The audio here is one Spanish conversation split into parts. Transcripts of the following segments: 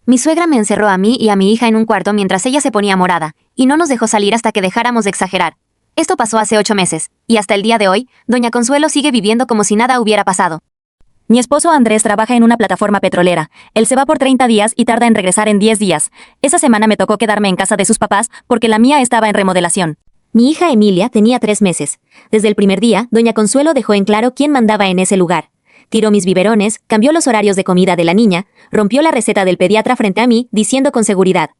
Mi suegra me encerró a mí y a mi hija en un cuarto mientras ella se ponía morada, y no nos dejó salir hasta que dejáramos de exagerar. Esto pasó hace 8 meses, y hasta el día de hoy, doña Consuelo sigue viviendo como si nada hubiera pasado. Mi esposo Andrés trabaja en una plataforma petrolera. Él se va por 30 días y tarda en regresar en 10 días. Esa semana me tocó quedarme en casa de sus papás porque la mía estaba en remodelación. Mi hija Emilia tenía 3 meses. Desde el primer día, doña Consuelo dejó en claro quién mandaba en ese lugar. Tiró mis biberones, cambió los horarios de comida de la niña, rompió la receta del pediatra frente a mí, diciendo con seguridad: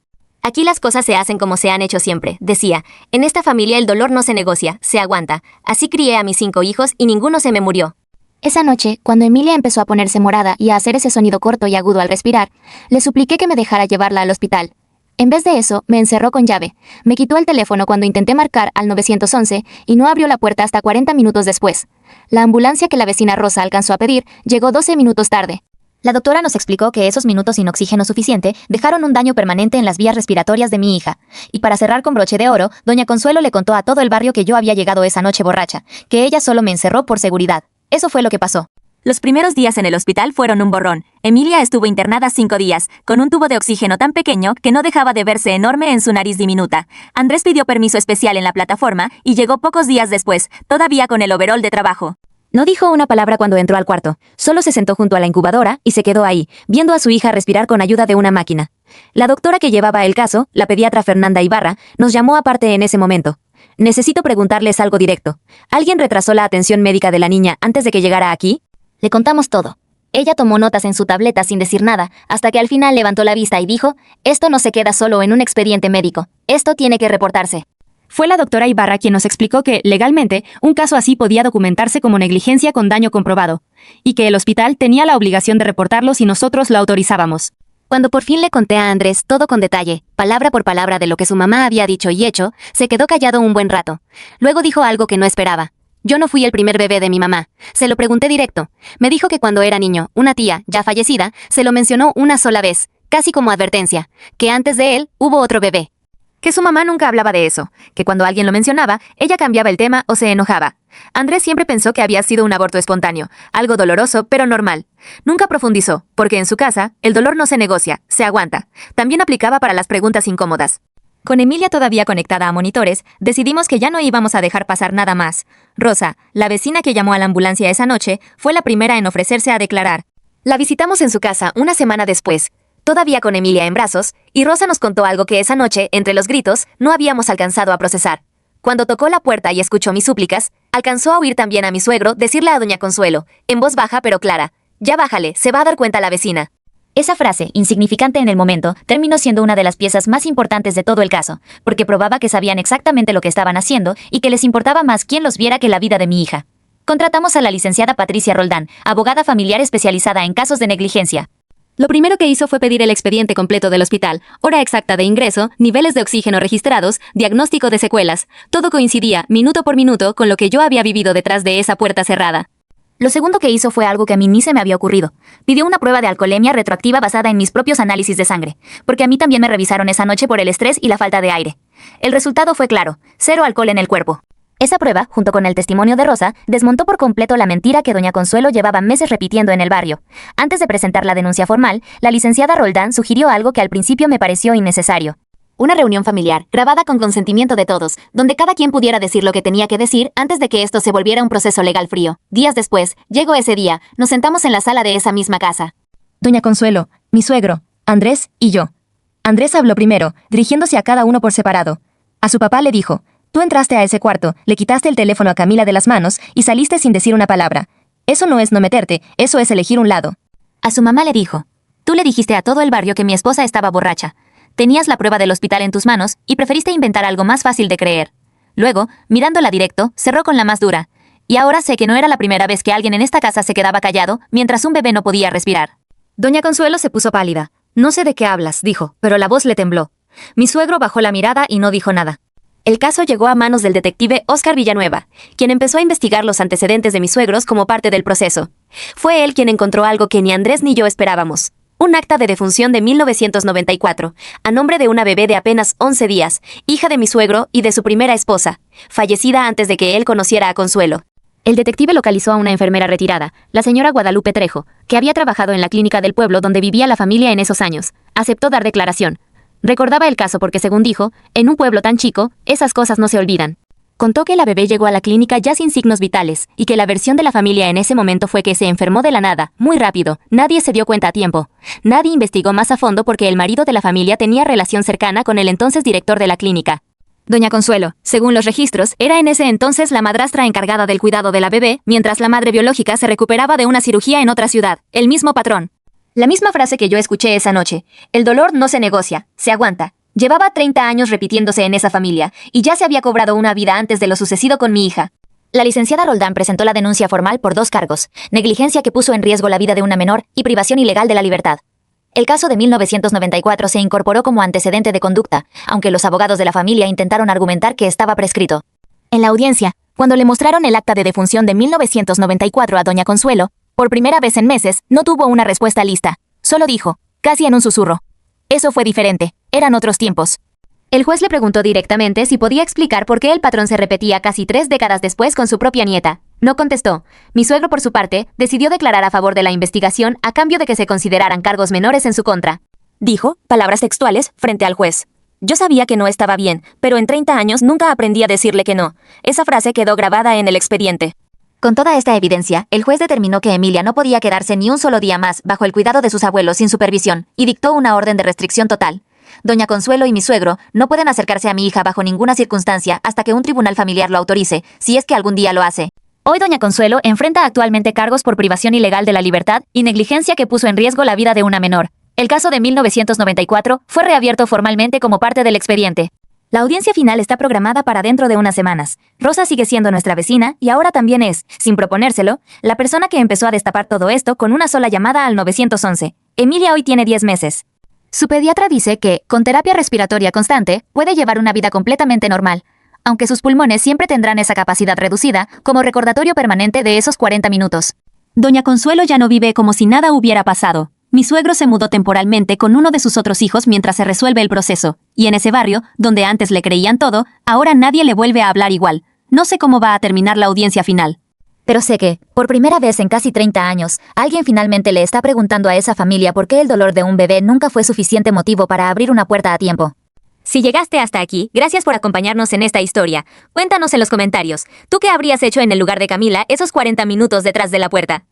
Aquí las cosas se hacen como se han hecho siempre, decía. En esta familia el dolor no se negocia, se aguanta. Así crié a mis 5 hijos y ninguno se me murió. Esa noche, cuando Emilia empezó a ponerse morada y a hacer ese sonido corto y agudo al respirar, le supliqué que me dejara llevarla al hospital. En vez de eso, me encerró con llave. Me quitó el teléfono cuando intenté marcar al 911 y no abrió la puerta hasta 40 minutos después. La ambulancia que la vecina Rosa alcanzó a pedir llegó 12 minutos tarde. La doctora nos explicó que esos minutos sin oxígeno suficiente dejaron un daño permanente en las vías respiratorias de mi hija. Y para cerrar con broche de oro, doña Consuelo le contó a todo el barrio que yo había llegado esa noche borracha, que ella solo me encerró por seguridad. Eso fue lo que pasó. Los primeros días en el hospital fueron un borrón. Emilia estuvo internada 5 días, con un tubo de oxígeno tan pequeño que no dejaba de verse enorme en su nariz diminuta. Andrés pidió permiso especial en la plataforma y llegó pocos días después, todavía con el overol de trabajo. No dijo una palabra cuando entró al cuarto, solo se sentó junto a la incubadora y se quedó ahí, viendo a su hija respirar con ayuda de una máquina. La doctora que llevaba el caso, la pediatra Fernanda Ibarra, nos llamó aparte en ese momento. Necesito preguntarles algo directo. ¿Alguien retrasó la atención médica de la niña antes de que llegara aquí? Le contamos todo. Ella tomó notas en su tableta sin decir nada, hasta que al final levantó la vista y dijo: esto no se queda solo en un expediente médico, esto tiene que reportarse. Fue la doctora Ibarra quien nos explicó que, legalmente, un caso así podía documentarse como negligencia con daño comprobado, y que el hospital tenía la obligación de reportarlo si nosotros lo autorizábamos. Cuando por fin le conté a Andrés todo con detalle, palabra por palabra de lo que su mamá había dicho y hecho, se quedó callado un buen rato. Luego dijo algo que no esperaba. Yo no fui el primer bebé de mi mamá. Se lo pregunté directo. Me dijo que cuando era niño, una tía, ya fallecida, se lo mencionó una sola vez, casi como advertencia, que antes de él hubo otro bebé. Que su mamá nunca hablaba de eso, que cuando alguien lo mencionaba, ella cambiaba el tema o se enojaba. Andrés siempre pensó que había sido un aborto espontáneo, algo doloroso pero normal. Nunca profundizó, porque en su casa, el dolor no se negocia, se aguanta. También aplicaba para las preguntas incómodas. Con Emilia todavía conectada a monitores, decidimos que ya no íbamos a dejar pasar nada más. Rosa, la vecina que llamó a la ambulancia esa noche, fue la primera en ofrecerse a declarar. La visitamos en su casa una semana después, todavía con Emilia en brazos, y Rosa nos contó algo que esa noche, entre los gritos, no habíamos alcanzado a procesar. Cuando tocó la puerta y escuchó mis súplicas, alcanzó a oír también a mi suegro decirle a doña Consuelo, en voz baja pero clara: ya bájale, se va a dar cuenta la vecina. Esa frase, insignificante en el momento, terminó siendo una de las piezas más importantes de todo el caso, porque probaba que sabían exactamente lo que estaban haciendo y que les importaba más quién los viera que la vida de mi hija. Contratamos a la licenciada Patricia Roldán, abogada familiar especializada en casos de negligencia. Lo primero que hizo fue pedir el expediente completo del hospital, hora exacta de ingreso, niveles de oxígeno registrados, diagnóstico de secuelas. Todo coincidía, minuto por minuto, con lo que yo había vivido detrás de esa puerta cerrada. Lo segundo que hizo fue algo que a mí ni se me había ocurrido. Pidió una prueba de alcoholemia retroactiva basada en mis propios análisis de sangre, porque a mí también me revisaron esa noche por el estrés y la falta de aire. El resultado fue claro: 0 alcohol en el cuerpo. Esa prueba, junto con el testimonio de Rosa, desmontó por completo la mentira que doña Consuelo llevaba meses repitiendo en el barrio. Antes de presentar la denuncia formal, la licenciada Roldán sugirió algo que al principio me pareció innecesario. Una reunión familiar, grabada con consentimiento de todos, donde cada quien pudiera decir lo que tenía que decir antes de que esto se volviera un proceso legal frío. Días después, llegó ese día, nos sentamos en la sala de esa misma casa. Doña Consuelo, mi suegro, Andrés y yo. Andrés habló primero, dirigiéndose a cada uno por separado. A su papá le dijo: tú entraste a ese cuarto, le quitaste el teléfono a Camila de las manos y saliste sin decir una palabra. Eso no es no meterte, eso es elegir un lado. A su mamá le dijo: tú le dijiste a todo el barrio que mi esposa estaba borracha. Tenías la prueba del hospital en tus manos y preferiste inventar algo más fácil de creer. Luego, mirándola directo, cerró con la más dura. Y ahora sé que no era la primera vez que alguien en esta casa se quedaba callado mientras un bebé no podía respirar. Doña Consuelo se puso pálida. No sé de qué hablas, dijo, pero la voz le tembló. Mi suegro bajó la mirada y no dijo nada. El caso llegó a manos del detective Óscar Villanueva, quien empezó a investigar los antecedentes de mis suegros como parte del proceso. Fue él quien encontró algo que ni Andrés ni yo esperábamos: un acta de defunción de 1994, a nombre de una bebé de apenas 11 días, hija de mi suegro y de su primera esposa, fallecida antes de que él conociera a Consuelo. El detective localizó a una enfermera retirada, la señora Guadalupe Trejo, que había trabajado en la clínica del pueblo donde vivía la familia en esos años. Aceptó dar declaración. Recordaba el caso porque, según dijo, en un pueblo tan chico, esas cosas no se olvidan. Contó que la bebé llegó a la clínica ya sin signos vitales, y que la versión de la familia en ese momento fue que se enfermó de la nada, muy rápido, nadie se dio cuenta a tiempo. Nadie investigó más a fondo porque el marido de la familia tenía relación cercana con el entonces director de la clínica. Doña Consuelo, según los registros, era en ese entonces la madrastra encargada del cuidado de la bebé, mientras la madre biológica se recuperaba de una cirugía en otra ciudad, el mismo patrón. La misma frase que yo escuché esa noche, el dolor no se negocia, se aguanta. Llevaba 30 años repitiéndose en esa familia, y ya se había cobrado una vida antes de lo sucedido con mi hija. La licenciada Roldán presentó la denuncia formal por 2 cargos: negligencia que puso en riesgo la vida de una menor y privación ilegal de la libertad. El caso de 1994 se incorporó como antecedente de conducta, aunque los abogados de la familia intentaron argumentar que estaba prescrito. En la audiencia, cuando le mostraron el acta de defunción de 1994 a doña Consuelo, por primera vez en meses, no tuvo una respuesta lista. Solo dijo, casi en un susurro: eso fue diferente, eran otros tiempos. El juez le preguntó directamente si podía explicar por qué el patrón se repetía casi 3 décadas después con su propia nieta. No contestó. Mi suegro, por su parte, decidió declarar a favor de la investigación a cambio de que se consideraran cargos menores en su contra. Dijo, palabras textuales, frente al juez: yo sabía que no estaba bien, pero en 30 años nunca aprendí a decirle que no. Esa frase quedó grabada en el expediente. Con toda esta evidencia, el juez determinó que Emilia no podía quedarse ni un solo día más bajo el cuidado de sus abuelos sin supervisión, y dictó una orden de restricción total. Doña Consuelo y mi suegro no pueden acercarse a mi hija bajo ninguna circunstancia hasta que un tribunal familiar lo autorice, si es que algún día lo hace. Hoy doña Consuelo enfrenta actualmente cargos por privación ilegal de la libertad y negligencia que puso en riesgo la vida de una menor. El caso de 1994 fue reabierto formalmente como parte del expediente. La audiencia final está programada para dentro de unas semanas. Rosa sigue siendo nuestra vecina y ahora también es, sin proponérselo, la persona que empezó a destapar todo esto con una sola llamada al 911. Emilia hoy tiene 10 meses. Su pediatra dice que, con terapia respiratoria constante, puede llevar una vida completamente normal, aunque sus pulmones siempre tendrán esa capacidad reducida como recordatorio permanente de esos 40 minutos. Doña Consuelo ya no vive como si nada hubiera pasado. Mi suegro se mudó temporalmente con uno de sus otros hijos mientras se resuelve el proceso, y en ese barrio, donde antes le creían todo, ahora nadie le vuelve a hablar igual. No sé cómo va a terminar la audiencia final. Pero sé que, por primera vez en casi 30 años, alguien finalmente le está preguntando a esa familia por qué el dolor de un bebé nunca fue suficiente motivo para abrir una puerta a tiempo. Si llegaste hasta aquí, gracias por acompañarnos en esta historia. Cuéntanos en los comentarios, ¿tú qué habrías hecho en el lugar de Camila esos 40 minutos detrás de la puerta?